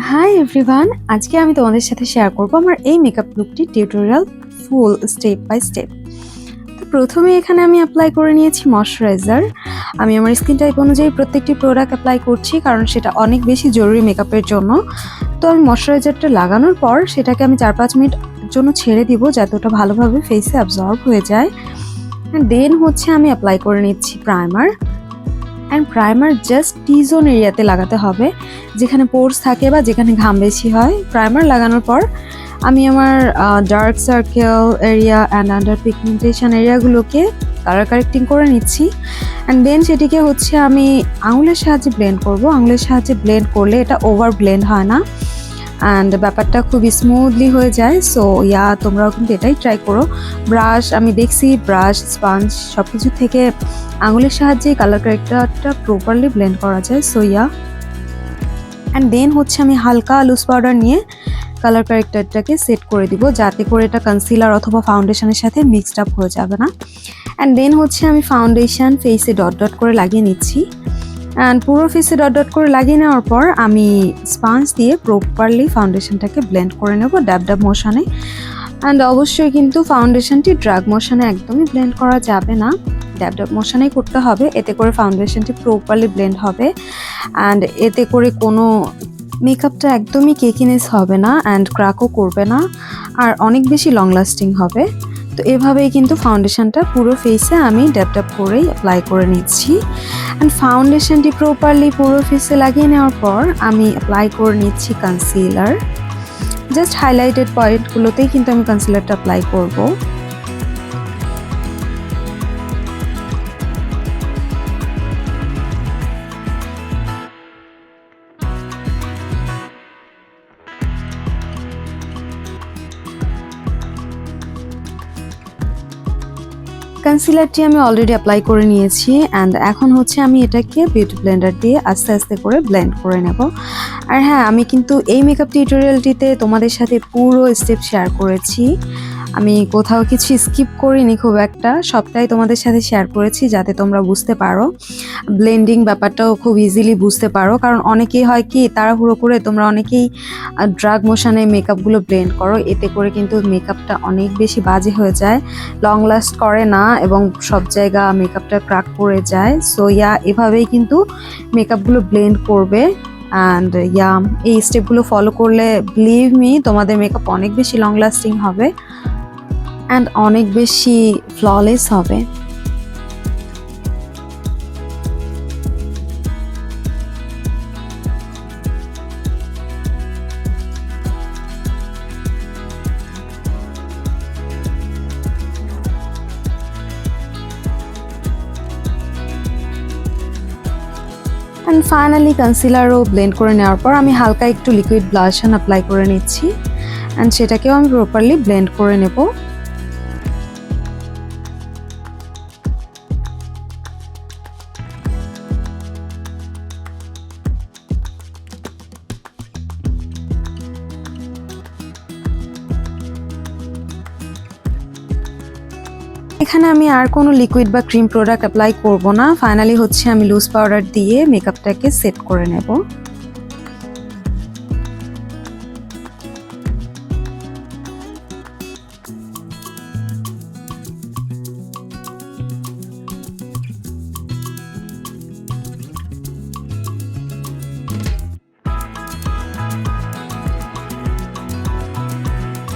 Hi everyone, আজকে আমি তোমাদের সাথে শেয়ার করব আমার এই মেকআপ লুকটি tutorial full step by step. তো প্রথমে এখানে আমি অ্যাপ্লাই করে নিয়েছি ময়শ্চারাইজার। আমি আমার স্কিন টাইপ অনুযায়ী প্রত্যেকটি প্রোডাক্ট অ্যাপ্লাই করছি, কারণ সেটা অনেক বেশি জরুরি মেকআপের জন্য। তো আমি ময়শ্চারাইজারটা লাগানোর পর সেটাকে আমি 4-5 মিনিট জন্য ছেড়ে দিব, যাতে ওটা ভালোভাবে ফেসে অ্যাবজর্ব হয়ে যায়। দেন হচ্ছে আমি অ্যাপ্লাই করে নিচ্ছি primer. And primer just T zone এরিয়াতে লাগাতে হবে, যেখানে পোর্স থাকে বা যেখানে ঘাম বেশি হয়। প্রাইমার লাগানোর পর আমি আমার dark circle area and under pigmentation এরিয়াগুলোকে কালার কারেক্টিং করে নিচ্ছি। অ্যান্ড দেন সেটিকে হচ্ছে আমি আঙুলের সাহায্যে ব্লেন্ড করব। আঙুলের সাহায্যে ব্লেন্ড করলে এটা ওভার ব্লেন্ড হয় না অ্যান্ড ব্যাপারটা খুবই স্মুথলি হয়ে যায়। সো তোমরাও কিন্তু এটাই ট্রাই করো। ব্রাশ আমি দেখছি, ব্রাশ স্পঞ্জ সব কিছু থেকে আঙুলের সাহায্যে কালার কারেক্টারটা প্রপারলি ব্লেন্ড করা যায়। সো অ্যান্ড দেন হচ্ছে আমি হালকা লুজ পাউডার নিয়ে কালার কারেক্টারটাকে সেট করে দিব, যাতে করে এটা কনসিলার অথবা ফাউন্ডেশনের সাথে মিক্সড আপ হয়ে যাবে না। অ্যান্ড দেন হচ্ছে আমি ফাউন্ডেশন ফেসে ডট ডট করে লাগিয়ে নিচ্ছি। অ্যান্ড পুরো ফেসে ডট ডট করে লাগিয়ে নেওয়ার পর আমি স্পঞ্জ দিয়ে প্রপারলি ফাউন্ডেশনটাকে ব্লেন্ড করে নেব ড্যাব ড্যাব মোশনে। অ্যান্ড অবশ্যই কিন্তু ফাউন্ডেশনটি ড্রাগ মোশনে একদমই ব্লেন্ড করা যাবে না, ড্যাব ড্যাব মোশনেই করতে হবে। এতে করে ফাউন্ডেশনটি প্রপারলি ব্লেন্ড হবে অ্যান্ড এতে করে কোনো মেকআপটা একদমই কেকিনেস হবে না অ্যান্ড ক্র্যাকও করবে না, আর অনেক বেশি লং লাস্টিং হবে। তো এভাবেই কিন্তু ফাউন্ডেশনটা পুরো ফেসে আমি ড্যাব ড্যাব করেই অ্যাপ্লাই করে নিচ্ছি। অ্যান্ড ফাউন্ডেশনটি প্রপারলি পুরো ফেসে লাগিয়ে নেওয়ার পর আমি অ্যাপ্লাই করে নিচ্ছি কনসিলার। জাস্ট হাইলাইটেড পয়েন্টগুলোতেই কিন্তু আমি কনসিলারটা অ্যাপ্লাই করবো। কনসিলারটি আমি অলরেডি অ্যাপ্লাই করে নিয়েছি অ্যান্ড এখন হচ্ছে আমি এটাকে বিউটি ব্লেন্ডার দিয়ে আস্তে আস্তে করে ব্লেন্ড করে নেব। আর হ্যাঁ, আমি কিন্তু এই মেকআপ টিউটোরিয়ালটিতে তোমাদের সাথে পুরো স্টেপ শেয়ার করেছি, আমি কোথাও কিছু স্কিপ করিনি খুব একটা, সবটাই তোমাদের সাথে শেয়ার করেছি যাতে তোমরা বুঝতে পারো, ব্লেন্ডিং ব্যাপারটাও খুব ইজিলি বুঝতে পারো। কারণ অনেকেই হয় কি তাড়াহুড়ো করে তোমরা অনেকেই ড্রাগ মোশনে মেকআপগুলো ব্লেন্ড করো, এতে করে কিন্তু মেকআপটা অনেক বেশি বাজে হয়ে যায়, লং লাস্ট করে না এবং সব জায়গা মেকআপটা ক্র্যাক পড়ে যায়। সো এভাবেই কিন্তু মেকআপগুলো ব্লেন্ড করবে। অ্যান্ড এই স্টেপগুলো ফলো করলে বিলিভ মি তোমাদের মেকআপ অনেক বেশি লং লাস্টিং হবে অ্যান্ড অনেক বেশি ফ্ললেস হবে। অ্যান্ড ফাইনালি কনসিলারও ব্লেন্ড করে নেওয়ার পর আমি হালকা একটু লিকুইড ব্লাশন অ্যাপ্লাই করে নিচ্ছি অ্যান্ড সেটাকেও আমি প্রপারলি ব্লেন্ড করে নেব। এখানে আমি আর কোনো লিকুইড বা ক্রিম প্রোডাক্ট অ্যাপ্লাই করব না, ফাইনালি হচ্ছে আমি লুজ পাউডার দিয়ে মেকআপটাকে সেট করে নেব।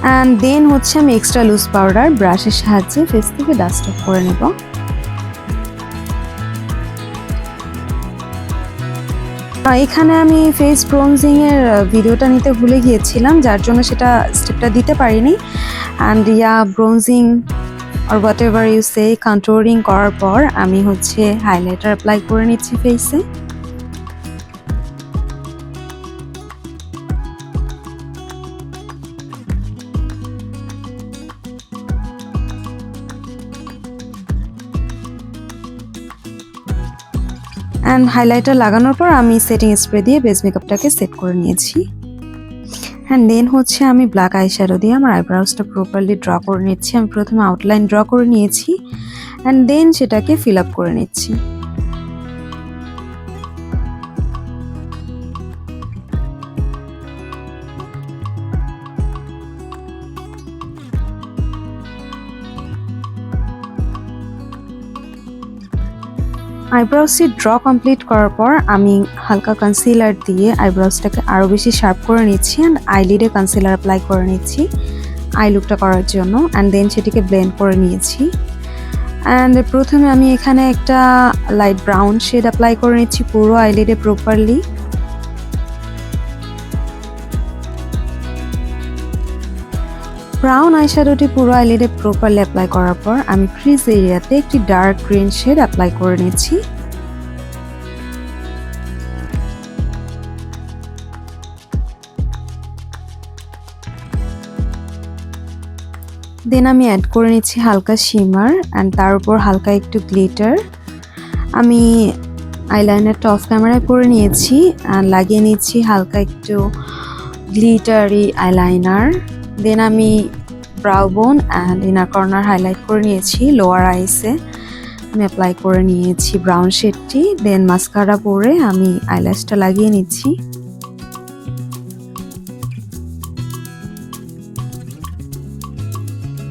অ্যান্ড দেন হচ্ছে আমি এক্সট্রা লুজ পাউডার ব্রাশের সাহায্যে ফেস থেকে ডাস্ট অফ করে নেব। এখানে আমি ফেস ব্রোনজিংয়ের ভিডিওটা নিতে ভুলে গিয়েছিলাম, যার জন্য সেটা স্টেপটা দিতে পারিনি। অ্যান্ড ব্রোনজিং আর whatever you say controlling করার পর আমি হচ্ছে হাইলাইটার অ্যাপ্লাই করে নিচ্ছি ফেসে। অ্যান্ড হাইলাইটার লাগানোর পর আমি সেটিং স্প্রে দিয়ে বেস মেকআপটাকে সেট করে নিয়েছি। অ্যান্ড দেন হচ্ছে আমি ব্ল্যাক আইশ্যাডো দিয়ে আমার আইব্রাউজটা প্রপারলি ড্র করে নিচ্ছি। আমি প্রথমে আউটলাইন ড্র করে নিয়েছি অ্যান্ড দেন সেটাকে ফিল আপ করে নিচ্ছি। আইব্রাউসটি ড্র কমপ্লিট করার পর আমি হালকা কনসিলার দিয়ে আইব্রাউসটাকে আরও বেশি শার্প করে নিচ্ছি অ্যান্ড আইলিডে কনসিলার অ্যাপ্লাই করে নিচ্ছি আই লুকটা করার জন্য অ্যান্ড দেন সেটিকে ব্লেন্ড করে নিয়েছি। অ্যান্ড প্রথমে আমি এখানে একটা লাইট ব্রাউন শেড অ্যাপ্লাই করে নিচ্ছি পুরো আইলিডে প্রপারলি। ব্রাউন আইশ্যাডোটি পুরো আইলিডে প্রপারলি অ্যাপ্লাই করার পর আমি ক্রিজ এরিয়াতে একটি ডার্ক গ্রিন শেড অ্যাপ্লাই করে নিচ্ছি। দেন আমি অ্যাড করে নিচ্ছি হালকা শিমার অ্যান্ড তার উপর হালকা একটু গ্লিটার। আমি আইলাইনারটা অফ ক্যামেরায় করে নিয়েছি অ্যান্ড লাগিয়ে নিচ্ছি হালকা একটু গ্লিটারি আইলাইনার। দেন আমি ব্রাউ বোন অ্যান্ড ইনার কর্নার হাইলাইট করে নিয়েছি। লোয়ার আইসে আমি অ্যাপ্লাই করে নিয়েছি ব্রাউন শেডটি। দেন মাস্কারা পরে আমি আইল্যাশটা লাগিয়ে নিচ্ছি।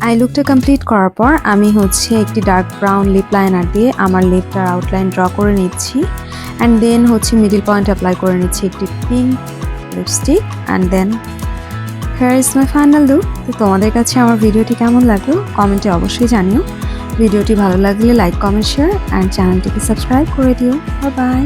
আই লুকটা কমপ্লিট করার পর আমি একটি ডার্ক ব্রাউন লিপ লাইনার দিয়ে আমার লিপটার আউটলাইন ড্র করে নিচ্ছি and then middle point apply করে নিচ্ছি একটি pink lipstick and then here is my final look. তো তোমাদের কাছে আমার ভিডিওটি কেমন লাগলো কমেন্টে অবশ্যই জানিও। ভিডিওটি ভালো লাগলে লাইক কমেন্ট শেয়ার অ্যান্ড চ্যানেলটিকে সাবস্ক্রাইব করে দিও। Bye bye.